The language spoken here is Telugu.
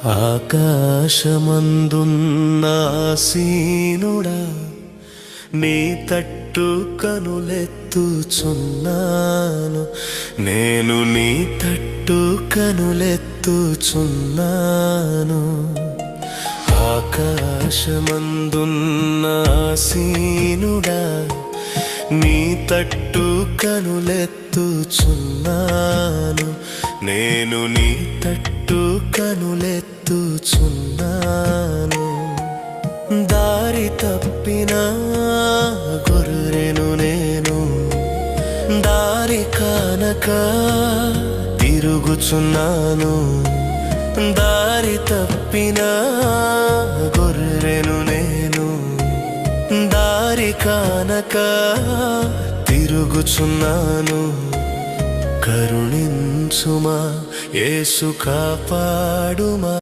ఆకాశమందున్న ఆసీనుడా, నీ తట్టు కనులెత్తుచున్నాను. నేను నీ తట్టు కనులెత్తుచున్నాను. ఆకాశమందున్న ఆసీనుడా, నీ తట్టు కనులెత్తుచున్నాను. నేను నీ తట్టు కనులెత్తుచున్నాను. దారి తప్పిన గొర్రెను నేను, దారి కానక తిరుగుచున్నాను. దారి తప్పిన గొర్రెను నేను, దారి కానక తిరుగుచున్నాను. కరుణించుమా యేసు, కాపాడుమా.